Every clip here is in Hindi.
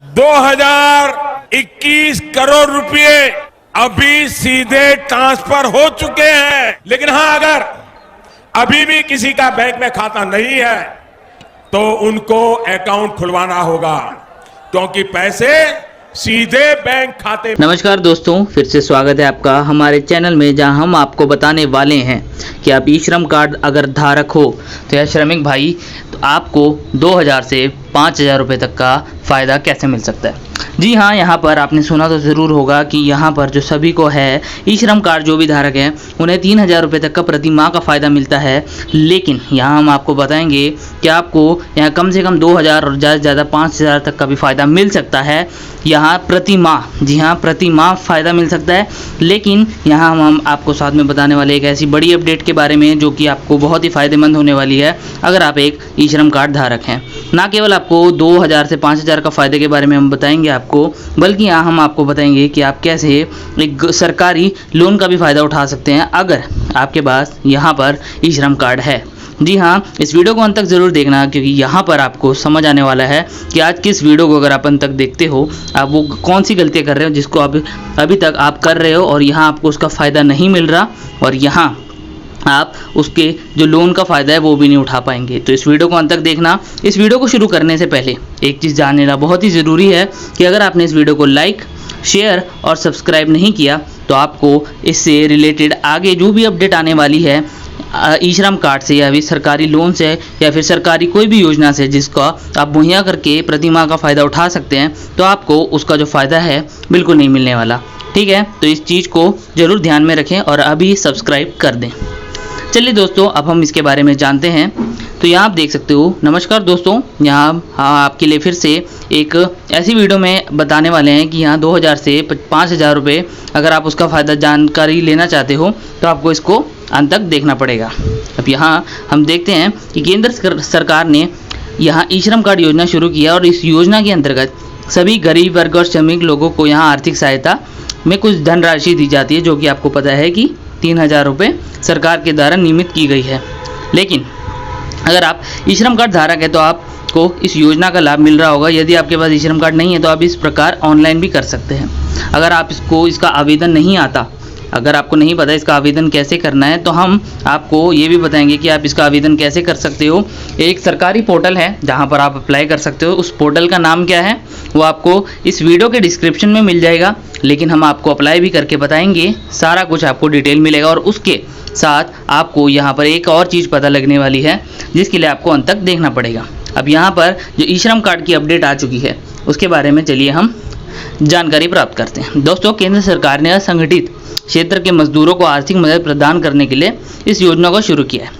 2021 करोड़ रुपए अभी सीधे ट्रांसफर हो चुके हैं। लेकिन हां, अगर अभी भी किसी का बैंक में खाता नहीं है तो उनको अकाउंट खुलवाना होगा, क्योंकि पैसे सीधे बैंक खाते। नमस्कार दोस्तों, फिर से स्वागत है आपका हमारे चैनल में, जहां हम आपको बताने वाले हैं कि आप ई श्रम कार्ड अगर धारक हो तो यह श्रमिक भाई तो आपको 2000 से 5000 रुपये तक का फ़ायदा कैसे मिल सकता है। जी हाँ, यहाँ पर आपने सुना तो ज़रूर होगा कि यहाँ पर जो सभी को है ई श्रम कार्ड जो भी धारक हैं उन्हें 3000 रुपये तक का प्रति माह का फ़ायदा मिलता है। लेकिन यहाँ हम आपको बताएंगे कि आपको यहाँ कम से कम 2000 और ज़्यादा से ज़्यादा 5000 तक का भी फ़ायदा मिल सकता है यहाँ प्रति माह। जी हाँ, प्रति माह फ़ायदा मिल सकता है। लेकिन यहाँ हम आपको साथ में बताने वाले एक ऐसी बड़ी अपडेट के बारे में जो कि आपको बहुत ही फ़ायदेमंद होने वाली है अगर आप एक ई श्रम कार्ड धारक हैं। ना केवल आपको 2000 से 5000 का फ़ायदे के बारे में हम बताएंगे आपको, बल्कि यहाँ हम आपको बताएंगे कि आप कैसे एक सरकारी लोन का भी फ़ायदा उठा सकते हैं अगर आपके पास यहाँ पर ई श्रम कार्ड है। जी हाँ, इस वीडियो को अंत तक ज़रूर देखना, क्योंकि यहाँ पर आपको समझ आने वाला है कि आज की इस वीडियो को अगर आप अंत तक देखते हो, आप वो कौन सी गलतियाँ कर रहे हो जिसको अभी तक आप कर रहे हो और यहाँ आपको उसका फ़ायदा नहीं मिल रहा, और यहाँ आप उसके जो लोन का फ़ायदा है वो भी नहीं उठा पाएंगे। तो इस वीडियो को अंत तक देखना। इस वीडियो को शुरू करने से पहले एक चीज़ जान लेना बहुत ही ज़रूरी है कि अगर आपने इस वीडियो को लाइक, शेयर और सब्सक्राइब नहीं किया तो आपको इससे रिलेटेड आगे जो भी अपडेट आने वाली है ई श्रम कार्ड से या फिर सरकारी लोन से या फिर सरकारी कोई भी योजना से जिसका आप मुहैया करके प्रति माह का फ़ायदा उठा सकते हैं, तो आपको उसका जो फ़ायदा है बिल्कुल नहीं मिलने वाला। ठीक है, तो इस चीज़ को ज़रूर ध्यान में रखें और अभी सब्सक्राइब कर दें। चलिए दोस्तों, अब हम इसके बारे में जानते हैं। तो यहाँ आप देख सकते हो। नमस्कार दोस्तों, यहाँ आपके लिए फिर से एक ऐसी वीडियो में बताने वाले हैं कि यहाँ 2000 से 5000 रुपये अगर आप उसका फ़ायदा जानकारी लेना चाहते हो तो आपको इसको अंत तक देखना पड़ेगा। अब यहाँ हम देखते हैं कि केंद्र सरकार ने यहाँ ई श्रम कार्ड योजना शुरू किया और इस योजना के अंतर्गत सभी गरीब वर्ग और श्रमिक लोगों को यहाँ आर्थिक सहायता में कुछ धनराशि दी जाती है, जो कि आपको पता है कि 3000 रुपये सरकार के द्वारा नियमित की गई है। लेकिन अगर आप ई श्रम कार्ड धारक है तो आपको इस योजना का लाभ मिल रहा होगा। यदि आपके पास ई श्रम कार्ड नहीं है तो आप इस प्रकार ऑनलाइन भी कर सकते हैं। अगर आप इसका आवेदन नहीं आता, अगर आपको नहीं पता इसका आवेदन कैसे करना है, तो हम आपको ये भी बताएंगे कि आप इसका आवेदन कैसे कर सकते हो। एक सरकारी पोर्टल है जहां पर आप अप्लाई कर सकते हो। उस पोर्टल का नाम क्या है वो आपको इस वीडियो के डिस्क्रिप्शन में मिल जाएगा, लेकिन हम आपको अप्लाई भी करके बताएंगे। सारा कुछ आपको डिटेल मिलेगा और उसके साथ आपको यहाँ पर एक और चीज़ पता लगने वाली है जिसके लिए आपको अंत तक देखना पड़ेगा। अब यहाँ पर जो ई श्रम कार्ड की अपडेट आ चुकी है उसके बारे में चलिए हम जानकारी प्राप्त करते हैं। दोस्तों, केंद्र सरकार ने असंगठित क्षेत्र के मजदूरों को आर्थिक मदद प्रदान करने के लिए इस योजना को शुरू किया है।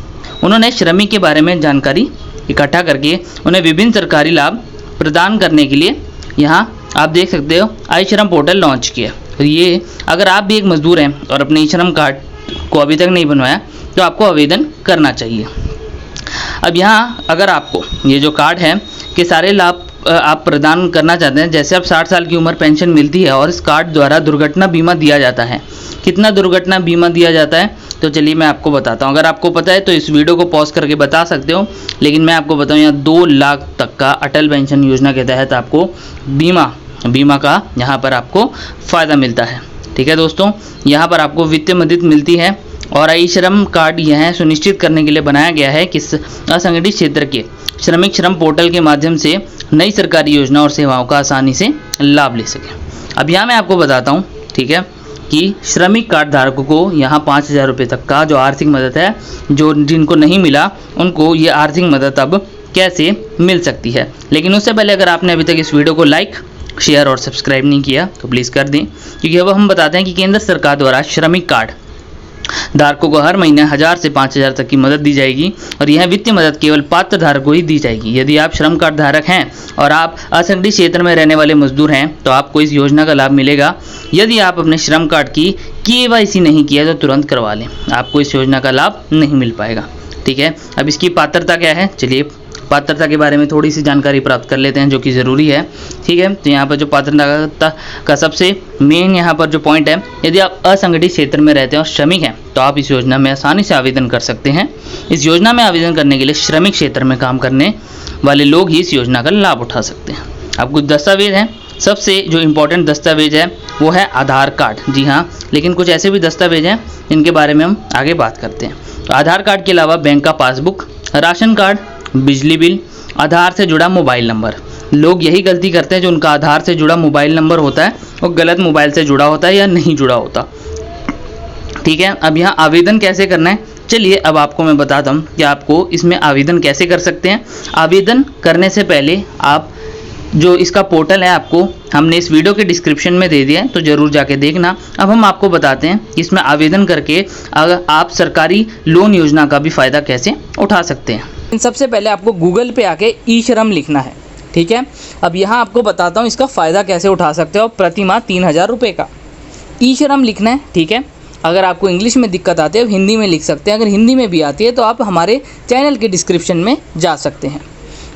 उन्होंने श्रमिक के बारे में जानकारी इकट्ठा करके उन्हें विभिन्न सरकारी लाभ प्रदान करने के लिए यहाँ आप देख सकते हो ई श्रम पोर्टल लॉन्च किया। तो ये अगर आप भी एक मजदूर हैं और अपने ई श्रम कार्ड को अभी तक नहीं बनवाया तो आपको आवेदन करना चाहिए। अब यहाँ अगर आपको ये जो कार्ड है कि सारे लाभ आप प्रदान करना चाहते हैं, जैसे अब 60 साल की उम्र पेंशन मिलती है और इस कार्ड द्वारा दुर्घटना बीमा दिया जाता है। कितना दुर्घटना बीमा दिया जाता है तो चलिए मैं आपको बताता हूँ। अगर आपको पता है तो इस वीडियो को पॉज करके बता सकते हो, लेकिन मैं आपको बताऊँ यहाँ 2 लाख तक का अटल पेंशन योजना के तहत आपको बीमा का यहाँ पर आपको फ़ायदा मिलता है। ठीक है दोस्तों, यहाँ पर आपको वित्तीय मदद मिलती है और ई श्रम कार्ड यह सुनिश्चित करने के लिए बनाया गया है कि असंगठित क्षेत्र के श्रमिक श्रम पोर्टल के माध्यम से नई सरकारी योजना और सेवाओं का आसानी से लाभ ले सकें। अब यहाँ मैं आपको बताता हूँ, ठीक है, कि श्रमिक कार्ड धारकों को यहाँ 5000 रुपये तक का जो आर्थिक मदद है, जो जिनको नहीं मिला उनको ये आर्थिक मदद अब कैसे मिल सकती है। लेकिन उससे पहले अगर आपने अभी तक इस वीडियो को लाइक, शेयर और सब्सक्राइब नहीं किया तो प्लीज़ कर दें, क्योंकि अब हम बताते हैं कि केंद्र सरकार द्वारा श्रमिक कार्ड धारकों को हर महीने 1000 से 5000 तक की मदद दी जाएगी और यह वित्तीय मदद केवल पात्र धारक को ही दी जाएगी। यदि आप श्रम कार्ड धारक हैं और आप असंगठित क्षेत्र में रहने वाले मजदूर हैं तो आपको इस योजना का लाभ मिलेगा। यदि आप अपने श्रम कार्ड की KYC नहीं किया तो तुरंत करवा लें, आपको इस योजना का लाभ नहीं मिल पाएगा। ठीक है, अब इसकी पात्रता क्या है, चलिए पात्रता के बारे में थोड़ी सी जानकारी प्राप्त कर लेते हैं जो कि ज़रूरी है। ठीक है, तो यहाँ पर जो पात्रता का सबसे मेन यहाँ पर जो पॉइंट है, यदि आप असंगठित क्षेत्र में रहते हैं और श्रमिक हैं तो आप इस योजना में आसानी से आवेदन कर सकते हैं। इस योजना में आवेदन करने के लिए श्रमिक क्षेत्र में काम करने वाले लोग ही इस योजना का लाभ उठा सकते हैं। अब कुछ दस्तावेज हैं। सबसे जो इम्पोर्टेंट दस्तावेज है वो है आधार कार्ड। जी हाँ, लेकिन कुछ ऐसे भी दस्तावेज हैं जिनके बारे में हम आगे बात करते हैं। तो आधार कार्ड के अलावा बैंक का पासबुक, राशन कार्ड, बिजली बिल, आधार से जुड़ा मोबाइल नंबर। लोग यही गलती करते हैं, जो उनका आधार से जुड़ा मोबाइल नंबर होता है वो गलत मोबाइल से जुड़ा होता है या नहीं जुड़ा होता। ठीक है, अब यहाँ आवेदन कैसे करना है, चलिए अब आपको मैं बताता हूँ कि आपको इसमें आवेदन कैसे कर सकते हैं। आवेदन करने से पहले आप जो इसका पोर्टल है आपको हमने इस वीडियो के डिस्क्रिप्शन में दे दिया है, तो ज़रूर जाके देखना। अब हम आपको बताते हैं कि इसमें आवेदन करके अगर आप सरकारी लोन योजना का भी फ़ायदा कैसे उठा सकते हैं। सबसे पहले आपको गूगल पे आके ई श्रम लिखना है। ठीक है, अब यहाँ आपको बताता हूँ इसका फ़ायदा कैसे उठा सकते हो। प्रति माह 3000 रुपये का ई श्रम लिखना है। ठीक है, अगर आपको इंग्लिश में दिक्कत आती है हिंदी में लिख सकते हैं, अगर हिंदी में भी आती है तो आप हमारे चैनल के डिस्क्रिप्शन में जा सकते हैं।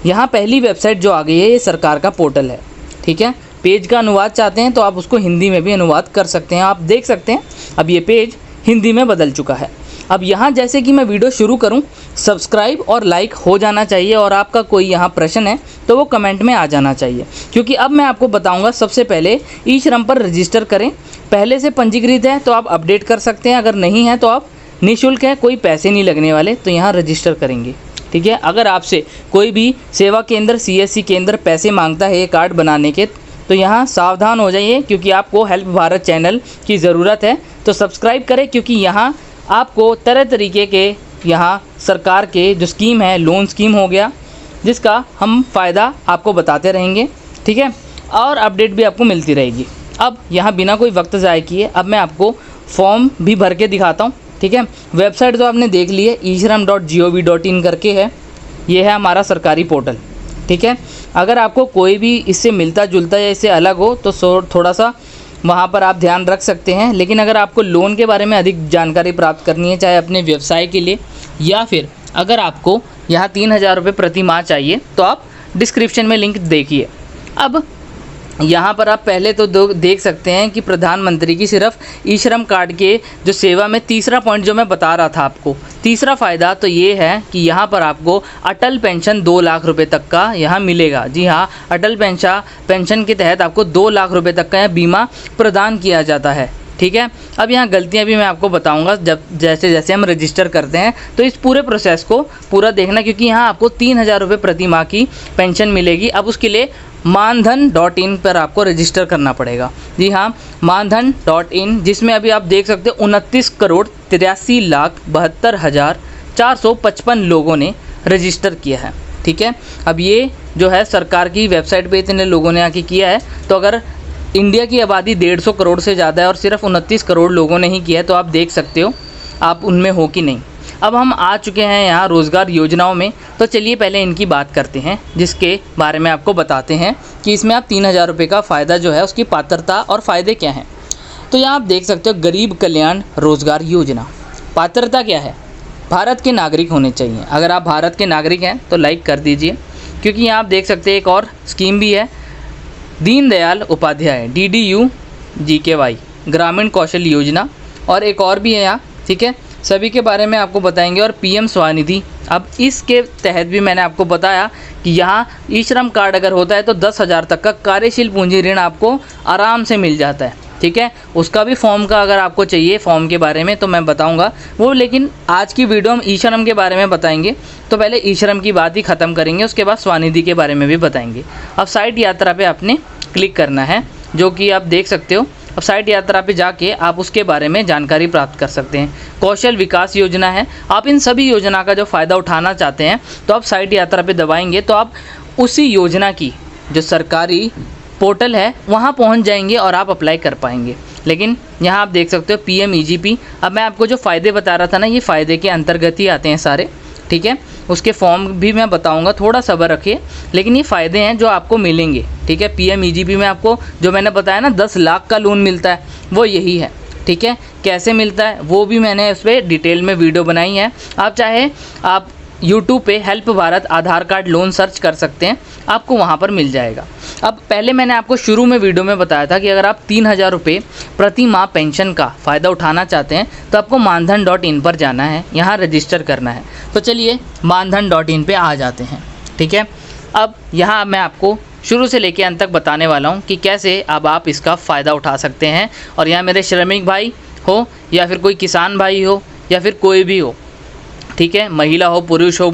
यहाँ पहली वेबसाइट जो आ गई है ये सरकार का पोर्टल है। ठीक है, पेज का अनुवाद चाहते हैं तो आप उसको हिंदी में भी अनुवाद कर सकते हैं। आप देख सकते हैं अब ये पेज हिंदी में बदल चुका है। अब यहाँ जैसे कि मैं वीडियो शुरू करूँ, सब्सक्राइब और लाइक हो जाना चाहिए और आपका कोई यहाँ प्रश्न है तो वो कमेंट में आ जाना चाहिए, क्योंकि अब मैं आपको बताऊँगा। सबसे पहले ई श्रम पर रजिस्टर करें। पहले से पंजीकृत है तो आप अपडेट कर सकते हैं, अगर नहीं है तो आप निःशुल्क है, कोई पैसे नहीं लगने वाले, तो यहाँ रजिस्टर करेंगे। ठीक है, अगर आपसे कोई भी सेवा केंद्र CSC केंद्र पैसे मांगता है ये कार्ड बनाने के, तो यहाँ सावधान हो जाइए, क्योंकि आपको हेल्प भारत चैनल की ज़रूरत है। तो सब्सक्राइब करें, क्योंकि यहाँ आपको तरह तरीके के यहाँ सरकार के जो स्कीम है, लोन स्कीम हो गया, जिसका हम फ़ायदा आपको बताते रहेंगे। ठीक है, और अपडेट भी आपको मिलती रहेगी। अब यहाँ बिना कोई वक्त ज़ाय किए अब मैं आपको फॉर्म भी भर के दिखाता हूँ। ठीक है, वेबसाइट तो आपने देख ली है, ishram.gov.in करके है, ये है हमारा सरकारी पोर्टल। ठीक है, अगर आपको कोई भी इससे मिलता जुलता या इससे अलग हो तो थोड़ा सा वहाँ पर आप ध्यान रख सकते हैं। लेकिन अगर आपको लोन के बारे में अधिक जानकारी प्राप्त करनी है, चाहे अपने व्यवसाय के लिए या फिर अगर आपको यहाँ 3000 रुपये प्रति माह चाहिए, तो आप डिस्क्रिप्शन में लिंक देखिए। अब यहाँ पर आप पहले तो देख सकते हैं कि प्रधानमंत्री की सिर्फ ई श्रम कार्ड के जो सेवा में तीसरा पॉइंट जो मैं बता रहा था आपको, तीसरा फ़ायदा तो ये है कि यहाँ पर आपको अटल पेंशन 2 लाख रुपए तक का यहाँ मिलेगा। जी हाँ, अटल पेंशन के तहत आपको 2 लाख रुपए तक का बीमा प्रदान किया जाता है। ठीक है, अब यहाँ गलतियाँ भी मैं आपको बताऊँगा जब जैसे जैसे हम रजिस्टर करते हैं, तो इस पूरे प्रोसेस को पूरा देखना, क्योंकि यहाँ आपको 3000 रुपये प्रति माह की पेंशन मिलेगी। अब उसके लिए मानधन.in पर आपको रजिस्टर करना पड़ेगा। जी हाँ, मानधन.in, जिसमें अभी आप देख सकते हो 29,83,72,455 लोगों ने रजिस्टर किया है। ठीक है, अब ये जो है सरकार की वेबसाइट पे इतने लोगों ने आके किया है, तो अगर इंडिया की आबादी 150 करोड़ से ज़्यादा है और सिर्फ 29 करोड़ लोगों ने ही किया है, तो आप देख सकते हो आप उनमें हो कि नहीं। अब हम आ चुके हैं यहाँ रोज़गार योजनाओं में, तो चलिए पहले इनकी बात करते हैं, जिसके बारे में आपको बताते हैं कि इसमें आप 3000 रुपये का फ़ायदा जो है उसकी पात्रता और फ़ायदे क्या हैं। तो यहाँ आप देख सकते हो गरीब कल्याण रोज़गार योजना। पात्रता क्या है, भारत के नागरिक होने चाहिए। अगर आप भारत के नागरिक हैं तो लाइक कर दीजिए, क्योंकि यहाँ आप देख सकते हैं एक और स्कीम भी है, दीनदयाल उपाध्याय DDU-GKY ग्रामीण कौशल योजना, और एक और भी है यहाँ। ठीक है, सभी के बारे में आपको बताएंगे। और PM स्वनिधि, अब इसके तहत भी मैंने आपको बताया कि यहाँ ई श्रम कार्ड अगर होता है तो 10,000 तक का कार्यशील पूंजी ऋण आपको आराम से मिल जाता है। ठीक है, उसका भी फॉर्म का अगर आपको चाहिए फॉर्म के बारे में तो मैं बताऊंगा वो, लेकिन आज की वीडियो हम ई श्रम के बारे में बताएंगे। तो पहले ई श्रम की बात ही ख़त्म करेंगे, उसके बाद स्वनिधि के बारे में भी बताएंगे। अब साइट यात्रा पे आपने क्लिक करना है, जो कि आप देख सकते हो। अब साइट यात्रा पे जाके आप उसके बारे में जानकारी प्राप्त कर सकते हैं। कौशल विकास योजना है, आप इन सभी योजना का जो फ़ायदा उठाना चाहते हैं तो आप साइट यात्रा पे दबाएंगे तो आप उसी योजना की जो सरकारी पोर्टल है वहाँ पहुँच जाएंगे और आप अप्लाई कर पाएंगे। लेकिन यहाँ आप देख सकते हो PM-EGP। अब मैं आपको जो फ़ायदे बता रहा था ना, ये फ़ायदे के अंतर्गत ही आते हैं सारे। ठीक है, उसके फॉर्म भी मैं बताऊंगा, थोड़ा सब्र रखिए, लेकिन ये फ़ायदे हैं जो आपको मिलेंगे। ठीक है, PM-EGP में आपको जो मैंने बताया ना 10 लाख का लोन मिलता है, वो यही है। ठीक है, कैसे मिलता है वो भी मैंने उस पर डिटेल में वीडियो बनाई है। आप चाहे आप YouTube पे हेल्प भारत आधार कार्ड लोन सर्च कर सकते हैं, आपको वहाँ पर मिल जाएगा। अब पहले मैंने आपको शुरू में वीडियो में बताया था कि अगर आप 3000 रुपये प्रति माह पेंशन का फ़ायदा उठाना चाहते हैं तो आपको मानधन.in पर जाना है, यहाँ रजिस्टर करना है। तो चलिए मानधन.in पे आ जाते हैं। ठीक है, अब यहाँ मैं आपको शुरू से लेकर अंत तक बताने वाला हूँ कि कैसे अब आप इसका फ़ायदा उठा सकते हैं। और यहाँ मेरे श्रमिक भाई हो या फिर कोई किसान भाई हो या फिर कोई भी हो, ठीक है, महिला हो, पुरुष हो,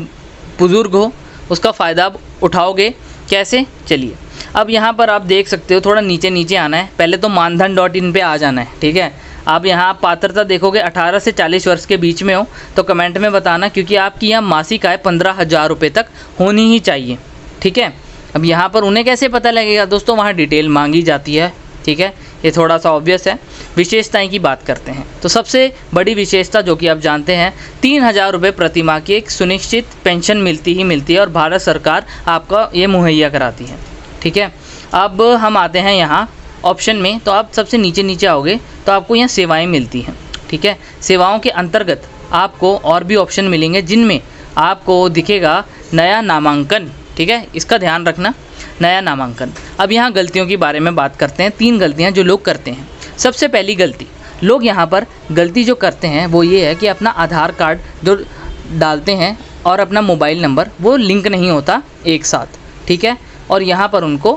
बुजुर्ग हो, उसका फ़ायदा आप उठाओगे। कैसे, चलिए अब यहाँ पर आप देख सकते हो, थोड़ा नीचे आना है। पहले तो मानधन.in पे आ जाना है, ठीक है। आप यहाँ पात्रता देखोगे 18 से 40 वर्ष के बीच में हो तो कमेंट में बताना, क्योंकि आपकी यहाँ मासिक आय 15,000 रुपये तक होनी ही चाहिए, ठीक है। अब यहाँ पर उन्हें कैसे पता लगेगा दोस्तों, वहाँ डिटेल मांगी जाती है, ठीक है। ये थोड़ा सा ऑब्वियस है। विशेषताएं की बात करते हैं तो सबसे बड़ी विशेषता जो कि आप जानते हैं, 3,000 रुपये प्रति माह की एक सुनिश्चित पेंशन मिलती है और भारत सरकार आपका ये मुहैया कराती है, ठीक है। अब हम आते हैं यहाँ ऑप्शन में, तो आप सबसे नीचे आओगे तो आपको यहाँ सेवाएं मिलती हैं, ठीक है। सेवाओं के अंतर्गत आपको और भी ऑप्शन मिलेंगे जिनमें आपको दिखेगा नया नामांकन, ठीक है, इसका ध्यान रखना, नया नामांकन। अब यहाँ गलतियों के बारे में बात करते हैं। 3 गलतियाँ जो लोग करते हैं। सबसे पहली गलती, लोग यहाँ पर गलती जो करते हैं वो ये है कि अपना आधार कार्ड जो डालते हैं और अपना मोबाइल नंबर वो लिंक नहीं होता एक साथ, ठीक है, और यहाँ पर उनको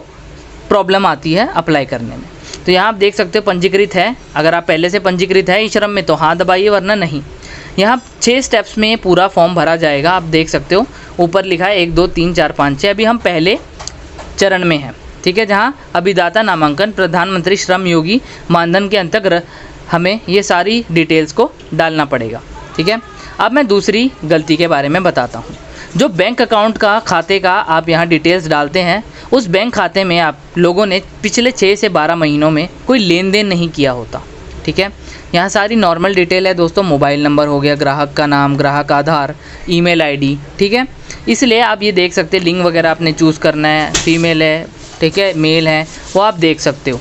प्रॉब्लम आती है अप्लाई करने में। तो यहाँ आप देख सकते हो पंजीकृत है, अगर आप पहले से पंजीकृत है ई श्रम में तो हाँ दबाइए, वरना नहीं। यहाँ 6 स्टेप्स में पूरा फॉर्म भरा जाएगा, आप देख सकते हो ऊपर लिखा है 1 2 3 4 5 6। अभी हम पहले चरण में हैं, ठीक है, जहाँ अभिदाता नामांकन प्रधानमंत्री श्रम योगी मानधन के अंतर्गत हमें ये सारी डिटेल्स को डालना पड़ेगा, ठीक है। अब मैं दूसरी गलती के बारे में बताता हूँ। जो बैंक अकाउंट का खाते का आप यहाँ डिटेल्स डालते हैं, उस बैंक खाते में आप लोगों ने पिछले 6 से 12 महीनों में कोई लेन देन नहीं किया होता, ठीक है। यहाँ सारी नॉर्मल डिटेल है दोस्तों, मोबाइल नंबर हो गया, ग्राहक का नाम, ग्राहक आधार, ईमेल आईडी, ठीक है। इसलिए आप ये देख सकते हैं लिंग वगैरह आपने चूज़ करना है, फीमेल है, ठीक है, मेल है, वो आप देख सकते हो।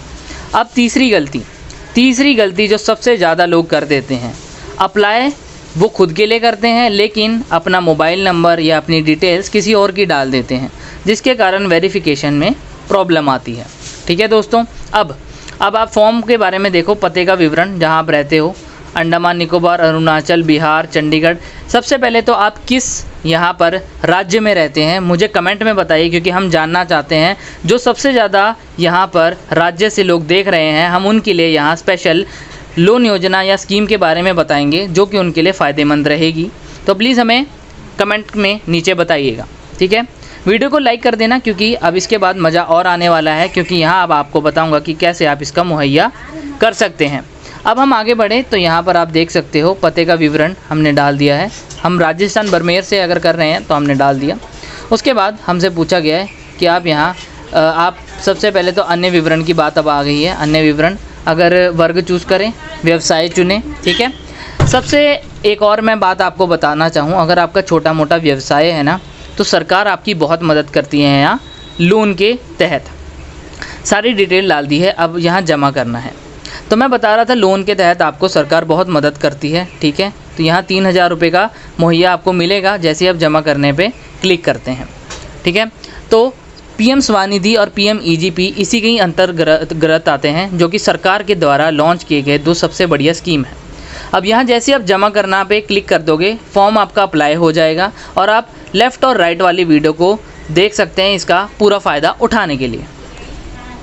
अब तीसरी गलती जो सबसे ज़्यादा लोग कर देते हैं, अप्लाई वो खुद के लिए करते हैं लेकिन अपना मोबाइल नंबर या अपनी डिटेल्स किसी और की डाल देते हैं, जिसके कारण वेरिफिकेशन में प्रॉब्लम आती है, ठीक है दोस्तों। अब आप फॉर्म के बारे में देखो, पते का विवरण, जहां आप रहते हो, अंडमान निकोबार, अरुणाचल, बिहार, चंडीगढ़। सबसे पहले तो आप किस यहाँ पर राज्य में रहते हैं मुझे कमेंट में बताइए, क्योंकि हम जानना चाहते हैं जो सबसे ज़्यादा यहाँ पर राज्य से लोग देख रहे हैं, हम उनके लिए यहाँ स्पेशल लोन योजना या स्कीम के बारे में बताएंगे जो कि उनके लिए फ़ायदेमंद रहेगी। तो प्लीज़ हमें कमेंट में नीचे बताइएगा, ठीक है। वीडियो को लाइक कर देना, क्योंकि अब इसके बाद मज़ा और आने वाला है, क्योंकि यहाँ अब आपको बताऊँगा कि कैसे आप इसका मुहैया कर सकते हैं। अब हम आगे बढ़े तो यहाँ पर आप देख सकते हो पते का विवरण हमने डाल दिया है। हम राजस्थान बरमेर से अगर कर रहे हैं तो हमने डाल दिया। उसके बाद हमसे पूछा गया है कि आप यहाँ आप सबसे पहले तो अन्य विवरण की बात अब आ गई है। अन्य विवरण, अगर वर्ग चूज़ करें, व्यवसाय चुनें, ठीक है। सबसे एक और मैं बात आपको बताना चाहूँ, अगर आपका छोटा मोटा व्यवसाय है ना, तो सरकार आपकी बहुत मदद करती है यहाँ लोन के तहत। सारी डिटेल डाल दी है, अब यहाँ जमा करना है। तो मैं बता रहा था लोन के तहत आपको सरकार बहुत मदद करती है, ठीक है। तो यहाँ 3,000 रुपये का मुहैया आपको मिलेगा जैसे आप जमा करने पे क्लिक करते हैं, ठीक है। तो पीएम स्वनिधि और पीएम ईजीपी इसी के ही अंतर्गत आते हैं, जो कि सरकार के द्वारा लॉन्च किए गए 2 सबसे बढ़िया स्कीम है। अब यहाँ जैसे आप जमा करना पे क्लिक कर दोगे, फॉर्म आपका अप्लाई हो जाएगा और आप लेफ़्ट और राइट वाली वीडियो को देख सकते हैं इसका पूरा फ़ायदा उठाने के लिए।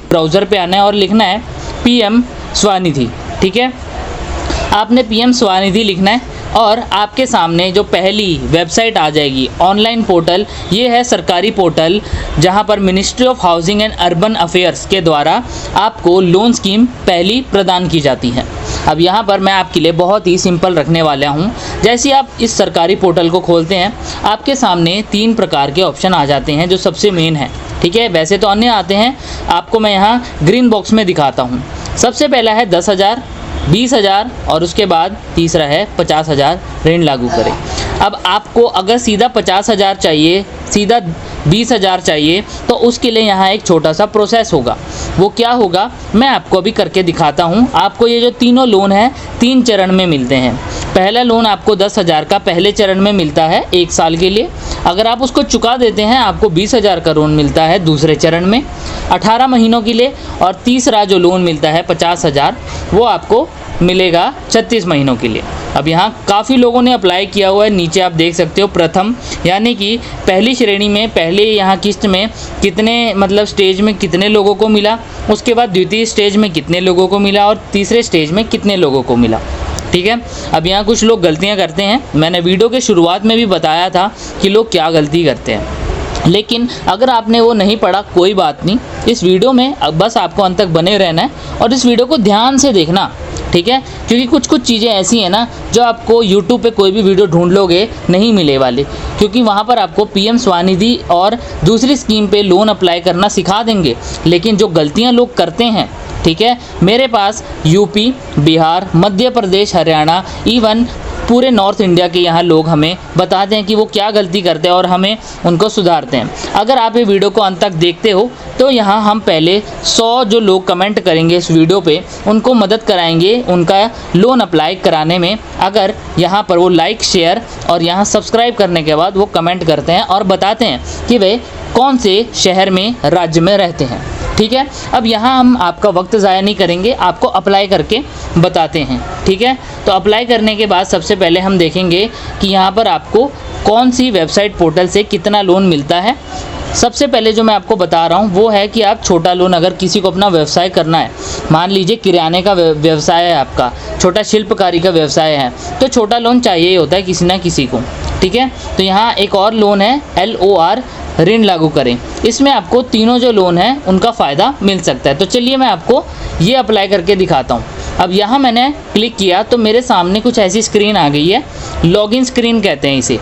ब्राउज़र पे आना है और लिखना है पीएम स्वनिधि, ठीक है। आपने पीएम स्वनिधि लिखना है और आपके सामने जो पहली वेबसाइट आ जाएगी, ऑनलाइन पोर्टल, ये है सरकारी पोर्टल जहां पर ministry of housing and urban affairs के द्वारा आपको लोन स्कीम पहली प्रदान की जाती है। अब यहाँ पर मैं आपके लिए बहुत ही सिंपल रखने वाला हूँ। जैसे आप इस सरकारी पोर्टल को खोलते हैं, आपके सामने 3 प्रकार के ऑप्शन आ जाते हैं जो सबसे मेन है, ठीक है। वैसे तो अन्य आते हैं, आपको मैं यहाँ ग्रीन बॉक्स में दिखाता हूँ। सबसे पहला है 10,000, 20,000 और उसके बाद तीसरा है 50,000 ऋण लागू करें। अब आपको अगर सीधा 50,000 चाहिए, सीधा 20,000 चाहिए, तो उसके लिए यहाँ एक छोटा सा प्रोसेस होगा। वो क्या होगा मैं आपको अभी करके दिखाता हूँ। आपको ये जो तीनों लोन हैं 3 चरण में मिलते हैं। पहला लोन आपको 10,000 का पहले चरण में मिलता है 1 साल के लिए। अगर आप उसको चुका देते हैं आपको 20,000 का लोन मिलता है दूसरे चरण में 18 महीनों के लिए। और तीसरा जो लोन मिलता है 50,000 वो आपको मिलेगा 36 महीनों के लिए। अब यहाँ काफ़ी लोगों ने अप्लाई किया हुआ है। नीचे आप देख सकते हो प्रथम, यानी कि पहली श्रेणी में पहले यहाँ किस्त में कितने मतलब स्टेज में कितने लोगों को मिला, उसके बाद द्वितीय स्टेज में कितने लोगों को मिला और तीसरे स्टेज में कितने लोगों को मिला। ठीक है, अब यहाँ कुछ लोग गलतियाँ करते हैं। मैंने वीडियो के शुरुआत में भी बताया था कि लोग क्या गलती करते हैं, लेकिन अगर आपने वो नहीं पढ़ा कोई बात नहीं, इस वीडियो में बस आपको अंत तक बने रहना है और इस वीडियो को ध्यान से देखना। ठीक है, क्योंकि कुछ कुछ चीज़ें ऐसी हैं ना जो आपको YouTube पे कोई भी वीडियो ढूंढ लोगे नहीं मिले वाले, क्योंकि वहाँ पर आपको PM स्वनिधि और दूसरी स्कीम पे लोन अप्लाई करना सिखा देंगे। लेकिन जो गलतियाँ लोग करते हैं, ठीक है, मेरे पास यूपी, बिहार, मध्य प्रदेश, हरियाणा, इवन पूरे नॉर्थ इंडिया के यहाँ लोग हमें बताते हैं कि वो क्या गलती करते हैं और हमें उनको सुधारते हैं। अगर आप ये वीडियो को अंत तक देखते हो तो यहाँ हम पहले 100 जो लोग कमेंट करेंगे इस वीडियो पे उनको मदद कराएंगे उनका लोन अप्लाई कराने में। अगर यहाँ पर वो लाइक, शेयर और यहाँ सब्सक्राइब करने के बाद वो कमेंट करते हैं और बताते हैं कि वे कौन से शहर में, राज्य में रहते हैं। ठीक है, अब यहाँ हम आपका वक्त ज़ाया नहीं करेंगे, आपको अप्लाई करके बताते हैं। ठीक है, तो अप्लाई करने के बाद सबसे पहले हम देखेंगे कि यहाँ पर आपको कौन सी वेबसाइट पोर्टल से कितना लोन मिलता है। सबसे पहले जो मैं आपको बता रहा हूँ वो है कि आप छोटा लोन, अगर किसी को अपना व्यवसाय करना है, मान लीजिए किराने का व्यवसाय है आपका, छोटा शिल्पकारी का व्यवसाय है, तो छोटा लोन चाहिए ही होता है किसी ना किसी को। ठीक है, तो यहाँ एक और लोन है LOR, ऋण लागू करें। इसमें आपको तीनों जो लोन हैं उनका फ़ायदा मिल सकता है। तो चलिए मैं आपको ये अप्लाई करके दिखाता हूँ। अब यहाँ मैंने क्लिक किया तो मेरे सामने कुछ ऐसी स्क्रीन आ गई है, लॉगिन स्क्रीन कहते हैं इसे।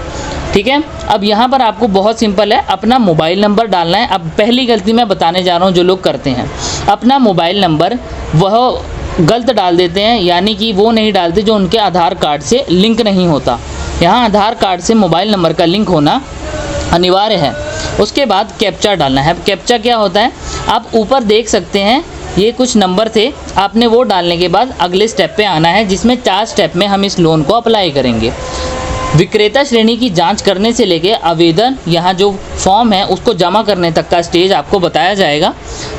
ठीक है, अब यहाँ पर आपको बहुत सिंपल है, अपना मोबाइल नंबर डालना है। अब पहली गलती मैं बताने जा रहा हूँ जो लोग करते हैं, अपना मोबाइल नंबर वह गलत डाल देते हैं, यानी कि वो नहीं डालते जो उनके आधार कार्ड से लिंक नहीं होता। यहाँ आधार कार्ड से मोबाइल नंबर का लिंक होना अनिवार्य है। उसके बाद कैप्चा डालना है। कैप्चा क्या होता है आप ऊपर देख सकते हैं, ये कुछ नंबर थे, आपने वो डालने के बाद अगले स्टेप पे आना है, जिसमें 4 स्टेप में हम इस लोन को अप्लाई करेंगे। विक्रेता श्रेणी की जांच करने से लेके आवेदन, यहाँ जो फॉर्म है उसको जमा करने तक का स्टेज आपको बताया जाएगा।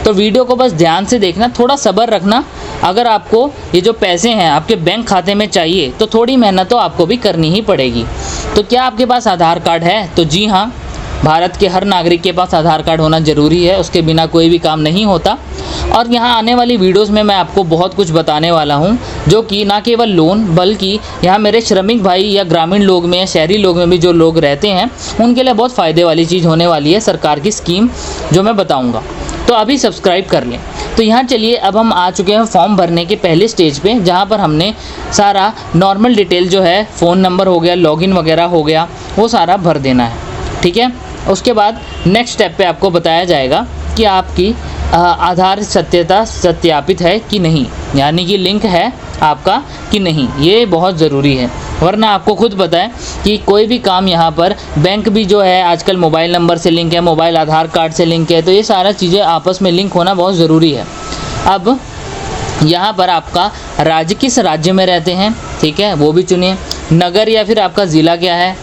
तो वीडियो को बस ध्यान से देखना, थोड़ा सब्र रखना। अगर आपको ये जो पैसे हैं आपके बैंक खाते में चाहिए तो थोड़ी मेहनत तो आपको भी करनी ही पड़ेगी। तो क्या आपके पास आधार कार्ड है? तो जी हाँ, भारत के हर नागरिक के पास आधार कार्ड होना ज़रूरी है, उसके बिना कोई भी काम नहीं होता। और यहाँ आने वाली वीडियोस में मैं आपको बहुत कुछ बताने वाला हूँ, जो कि ना केवल लोन बल्कि यहाँ मेरे श्रमिक भाई या ग्रामीण लोग में या शहरी लोग में भी जो लोग रहते हैं उनके लिए बहुत फ़ायदे वाली चीज़ होने वाली है, सरकार की स्कीम जो मैं बताऊँगा। तो अभी सब्सक्राइब कर लें। तो यहाँ चलिए, अब हम आ चुके हैं फॉर्म भरने के पहले स्टेज पे, जहाँ पर हमने सारा नॉर्मल डिटेल जो है, फ़ोन नंबर हो गया, लॉगिन वगैरह हो गया, वो सारा भर देना है। ठीक है, उसके बाद नेक्स्ट स्टेप पे आपको बताया जाएगा कि आपकी आधार सत्यता सत्यापित है कि नहीं, यानी कि लिंक है आपका कि नहीं। ये बहुत ज़रूरी है, वरना आपको खुद पता है कि कोई भी काम यहाँ पर, बैंक भी जो है आजकल मोबाइल नंबर से लिंक है, मोबाइल आधार कार्ड से लिंक है, तो ये सारा चीज़ें आपस में लिंक होना बहुत ज़रूरी है। अब यहाँ पर आपका राज्य किस राज्य में रहते हैं, ठीक है, वो भी चुनिए। नगर या फिर आपका ज़िला क्या है,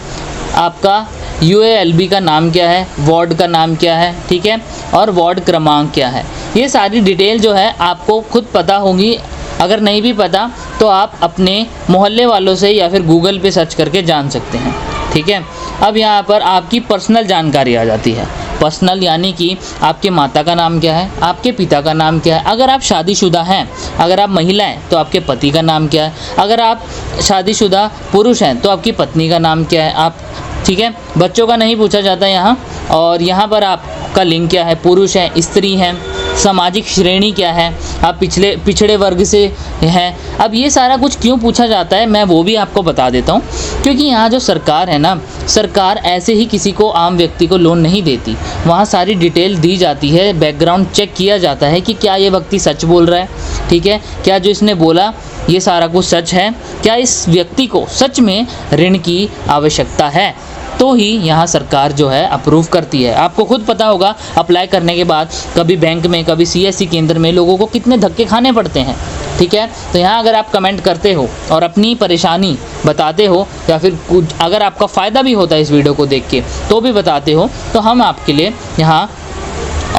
आपका UALB का नाम क्या है, वार्ड का नाम क्या है, ठीक है, और वार्ड क्रमांक क्या है। ये सारी डिटेल जो है आपको खुद पता होगी। अगर नहीं भी पता तो आप अपने मोहल्ले वालों से या फिर गूगल पे सर्च करके जान सकते हैं। ठीक है, अब यहाँ पर आपकी पर्सनल जानकारी आ जाती है। पर्सनल यानी कि आपके माता का नाम क्या है, आपके पिता का नाम क्या है, अगर आप शादीशुदा हैं, अगर आप महिला हैं तो आपके पति का नाम क्या है, अगर आप शादीशुदा पुरुष हैं तो आपकी पत्नी का नाम क्या है। आप ठीक है, बच्चों का नहीं पूछा जाता यहाँ। और यहाँ पर आपका लिंग क्या है, पुरुष हैं, स्त्री हैं, सामाजिक श्रेणी क्या है, आप पिछड़े वर्ग से हैं। अब ये सारा कुछ क्यों पूछा जाता है मैं वो भी आपको बता देता हूँ, क्योंकि यहाँ जो सरकार है ना, सरकार ऐसे ही किसी को, आम व्यक्ति को लोन नहीं देती। वहाँ सारी डिटेल दी जाती है, बैकग्राउंड चेक किया जाता है कि क्या ये व्यक्ति सच बोल रहा है, ठीक है, क्या जो इसने बोला ये सारा कुछ सच है, क्या इस व्यक्ति को सच में ऋण की आवश्यकता है, तो ही यहाँ सरकार जो है अप्रूव करती है। आपको खुद पता होगा अप्लाई करने के बाद कभी बैंक में, कभी CSC केंद्र में लोगों को कितने धक्के खाने पड़ते हैं। ठीक है, तो यहाँ अगर आप कमेंट करते हो और अपनी परेशानी बताते हो, या फिर कुछ अगर आपका फ़ायदा भी होता है इस वीडियो को देख के तो भी बताते हो, तो हम आपके लिए यहाँ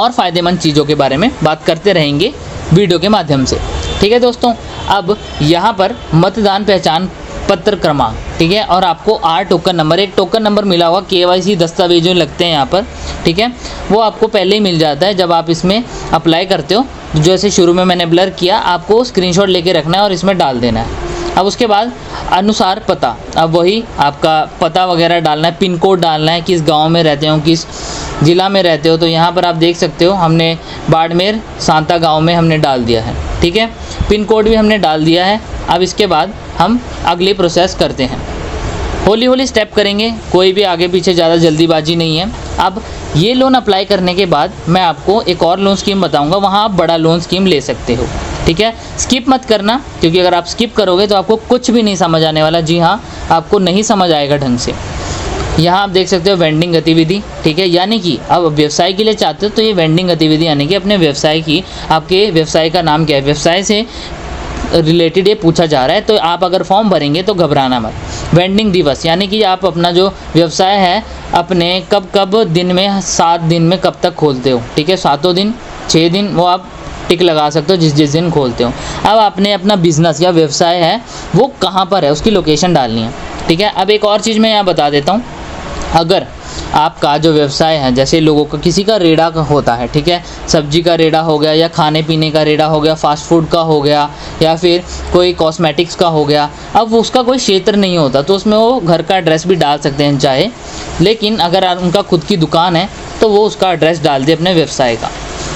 और फ़ायदेमंद चीज़ों के बारे में बात करते रहेंगे वीडियो के माध्यम से। ठीक है दोस्तों, अब यहाँ पर मतदान पहचान पत्र क्रमांक, ठीक है, और आपको 8 टोकन नंबर, एक टोकन नंबर मिला होगा, KYC दस्तावेज जो लगते हैं यहाँ पर, ठीक है, वो आपको पहले ही मिल जाता है जब आप इसमें अप्लाई करते हो। जैसे शुरू में मैंने ब्लर किया, आपको स्क्रीनशॉट लेके रखना है और इसमें डाल देना है। अब उसके बाद अनुसार पता, अब वही आपका पता वगैरह डालना है, पिन कोड डालना है, किस गांव में रहते हो, किस ज़िला में रहते हो। तो यहाँ पर आप देख सकते हो हमने बाड़मेर सांता गांव में हमने डाल दिया है, ठीक है, पिन कोड भी हमने डाल दिया है। अब इसके बाद हम अगले प्रोसेस करते हैं, हौली हौली स्टेप करेंगे, कोई भी आगे पीछे ज़्यादा जल्दीबाजी नहीं है। अब ये लोन अप्लाई करने के बाद मैं आपको एक और लोन स्कीम बताऊंगा, वहाँ आप बड़ा लोन स्कीम ले सकते हो, ठीक है। स्किप मत करना, क्योंकि अगर आप स्किप करोगे तो आपको कुछ भी नहीं समझ आने वाला। जी हाँ, आपको नहीं समझ आएगा ढंग से। यहाँ आप देख सकते हो वेंडिंग गतिविधि, ठीक है, यानी कि अब व्यवसाय के लिए चाहते हो तो ये वेंडिंग गतिविधि, यानी कि अपने व्यवसाय की, आपके व्यवसाय का नाम क्या है, व्यवसाय से रिलेटेड ये पूछा जा रहा है। तो आप अगर फॉर्म भरेंगे तो घबराना मत। वेंडिंग दिवस, यानी कि आप अपना जो व्यवसाय है अपने कब कब दिन में, 7 दिन में कब तक खोलते हो, ठीक है, 7 दिन 6 दिन, वो आप टिक लगा सकते हो जिस दिन खोलते हो। अब आपने अपना बिजनेस या व्यवसाय है वो कहाँ पर है उसकी लोकेशन डालनी है, ठीक है। अब एक और चीज़ मैं यहाँ बता देता हूँ, अगर आपका जो व्यवसाय है, जैसे लोगों का किसी का रेड़ा होता है, ठीक है, सब्जी का रेड़ा हो गया या खाने पीने का रेड़ा हो गया, फास्ट फूड का हो गया या फिर कोई कॉस्मेटिक्स का हो गया, अब उसका कोई क्षेत्र नहीं होता तो उसमें वो घर का एड्रेस भी डाल सकते हैं चाहे, लेकिन अगर उनका खुद की दुकान है तो वो उसका एड्रेस डाल दे अपने व्यवसाय का।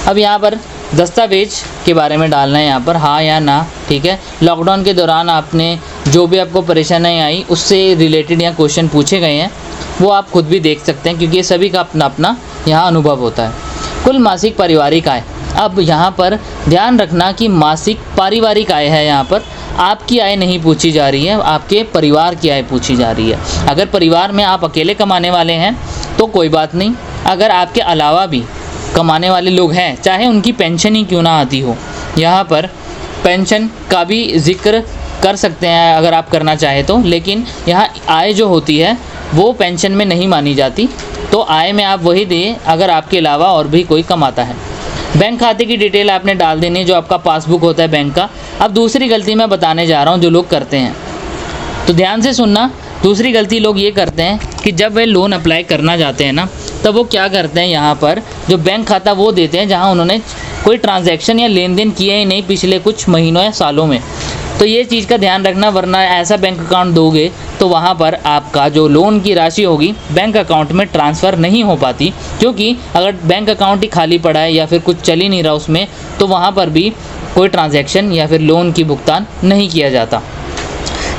अब यहाँ पर दस्तावेज के बारे में डालना है यहाँ पर, हाँ या ना, ठीक है। लॉकडाउन के दौरान आपने जो भी आपको परेशानी आई उससे रिलेटेड यहाँ क्वेश्चन पूछे गए हैं, वो आप खुद भी देख सकते हैं, क्योंकि ये सभी का अपना अपना यहाँ अनुभव होता है। कुल मासिक पारिवारिक आय, अब यहाँ पर ध्यान रखना कि मासिक पारिवारिक आय है, यहाँ पर आपकी आय नहीं पूछी जा रही है, आपके परिवार की आय पूछी जा रही है। अगर परिवार में आप अकेले कमाने वाले हैं तो कोई बात नहीं, अगर आपके अलावा भी कमाने वाले लोग हैं, चाहे उनकी पेंशन ही क्यों ना आती हो, यहाँ पर पेंशन का भी जिक्र कर सकते हैं अगर आप करना चाहें तो, लेकिन यहाँ आय जो होती है वो पेंशन में नहीं मानी जाती। तो आय में आप वही दें अगर आपके अलावा और भी कोई कमाता है। बैंक खाते की डिटेल आपने डाल देनी है, जो आपका पासबुक होता है बैंक का। अब दूसरी गलती मैं बताने जा रहा हूँ जो लोग करते हैं, तो ध्यान से सुनना। दूसरी गलती लोग ये करते हैं कि जब वे लोन अप्लाई करना जाते हैं ना, तब वो क्या करते हैं, यहाँ पर जो बैंक खाता वो देते हैं जहाँ उन्होंने कोई ट्रांजैक्शन या लेन देन किया ही नहीं पिछले कुछ महीनों या सालों में। तो ये चीज़ का ध्यान रखना, वरना ऐसा बैंक अकाउंट दोगे तो वहाँ पर आपका जो लोन की राशि होगी बैंक अकाउंट में ट्रांसफ़र नहीं हो पाती, क्योंकि अगर बैंक अकाउंट ही खाली पड़ा है या फिर कुछ चल ही नहीं रहा उसमें, तो वहाँ पर भी कोई ट्रांजैक्शन या फिर लोन की भुगतान नहीं किया जाता।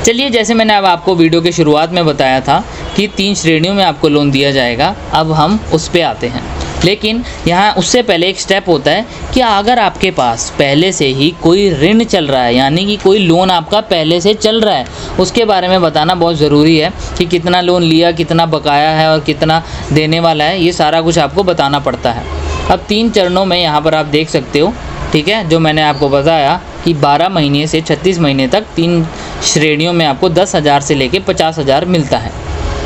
चलिए, जैसे मैंने अब आपको वीडियो के शुरुआत में बताया था कि 3 श्रेणियों में आपको लोन दिया जाएगा, अब हम उस पर आते हैं। लेकिन यहाँ उससे पहले एक स्टेप होता है कि अगर आपके पास पहले से ही कोई ऋण चल रहा है, यानी कि कोई लोन आपका पहले से चल रहा है, उसके बारे में बताना बहुत ज़रूरी है कि कितना लोन लिया, कितना बकाया है और कितना देने वाला है, ये सारा कुछ आपको बताना पड़ता है। अब 3 चरणों में यहाँ पर आप देख सकते हो, ठीक है, जो मैंने आपको बताया कि 12 महीने से 36 महीने तक 3 श्रेणियों में आपको 10,000 से लेके 50,000 मिलता है।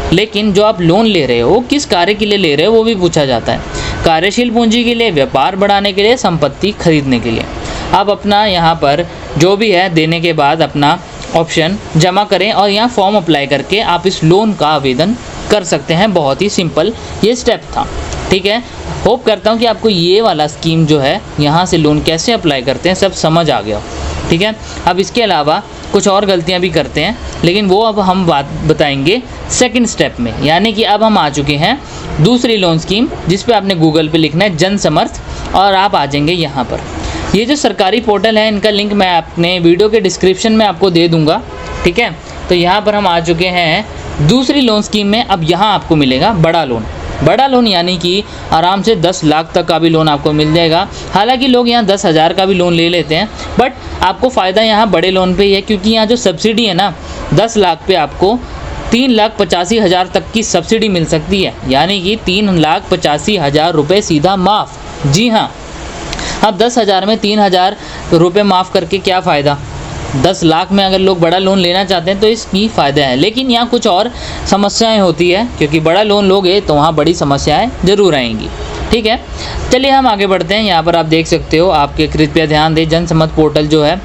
लेकिन जो आप लोन ले रहे हो वो किस कार्य के लिए ले रहे हो वो भी पूछा जाता है। कार्यशील पूंजी के लिए, व्यापार बढ़ाने के लिए, संपत्ति खरीदने के लिए। आप अपना यहाँ पर जो भी है देने के बाद अपना ऑप्शन जमा करें और यहाँ फॉर्म अप्लाई करके आप इस लोन का आवेदन कर सकते हैं। बहुत ही सिंपल ये स्टेप था, ठीक है। होप करता हूँ कि आपको ये वाला स्कीम जो है, यहाँ से लोन कैसे अप्लाई करते हैं, सब समझ आ गया, ठीक है। अब इसके अलावा कुछ और गलतियाँ भी करते हैं, लेकिन वो अब हम बात बताएंगे सेकंड स्टेप में। यानी कि अब हम आ चुके हैं दूसरी लोन स्कीम, जिस पे आपने गूगल पे लिखना है जन समर्थ, और आप आ जाएंगे यहाँ पर। ये जो सरकारी पोर्टल है, इनका लिंक मैं अपने वीडियो के डिस्क्रिप्शन में आपको दे दूँगा, ठीक है। तो यहाँ पर हम आ चुके हैं दूसरी लोन स्कीम में। अब यहाँ आपको मिलेगा बड़ा लोन। बड़ा लोन यानी कि आराम से 10 लाख तक का भी लोन आपको मिल जाएगा। हालांकि लोग यहाँ 10,000 का भी लोन ले लेते हैं, बट आपको फ़ायदा यहाँ बड़े लोन पे ही है, क्योंकि यहाँ जो सब्सिडी है ना, 10 लाख पे आपको 3,85,000 तक की सब्सिडी मिल सकती है, यानी कि 3,85,000 रुपये सीधा माफ़। जी हाँ, अब 10,000 में 3,000 रुपये माफ़ करके क्या फ़ायदा। 10 लाख में अगर लोग बड़ा लोन लेना चाहते हैं तो इसकी फ़ायदा है, लेकिन यहाँ कुछ और समस्याएं होती है, क्योंकि बड़ा लोन लोगे तो वहाँ बड़ी समस्याएं ज़रूर आएंगी, ठीक है। चलिए हम आगे बढ़ते हैं। यहाँ पर आप देख सकते हो, आपके कृपया ध्यान दें, जनसम्मत पोर्टल जो है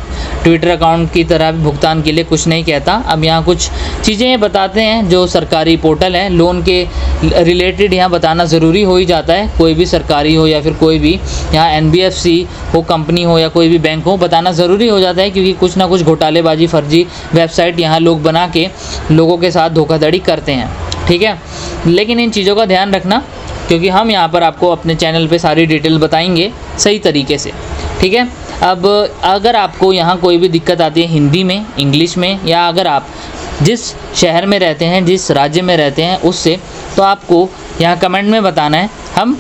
ट्विटर अकाउंट की तरह भुगतान के लिए कुछ नहीं कहता। अब यहाँ कुछ चीज़ें बताते हैं जो सरकारी पोर्टल है लोन के रिलेटेड, यहाँ बताना ज़रूरी हो ही जाता है। कोई भी सरकारी हो या फिर कोई भी यहाँ NBFC हो, कंपनी हो या कोई भी बैंक हो, बताना ज़रूरी हो जाता है, क्योंकि कुछ ना कुछ घोटालेबाजी, फर्जी वेबसाइट यहाँ लोग बना के लोगों के साथ धोखाधड़ी करते हैं, ठीक है। लेकिन इन चीज़ों का ध्यान रखना, क्योंकि हम यहाँ पर आपको अपने चैनल पे सारी डिटेल बताएंगे सही तरीके से, ठीक है। अब अगर आपको यहाँ कोई भी दिक्कत आती है हिंदी में, इंग्लिश में, या अगर आप जिस शहर में रहते हैं, जिस राज्य में रहते हैं उससे, तो आपको यहाँ कमेंट में बताना है। हम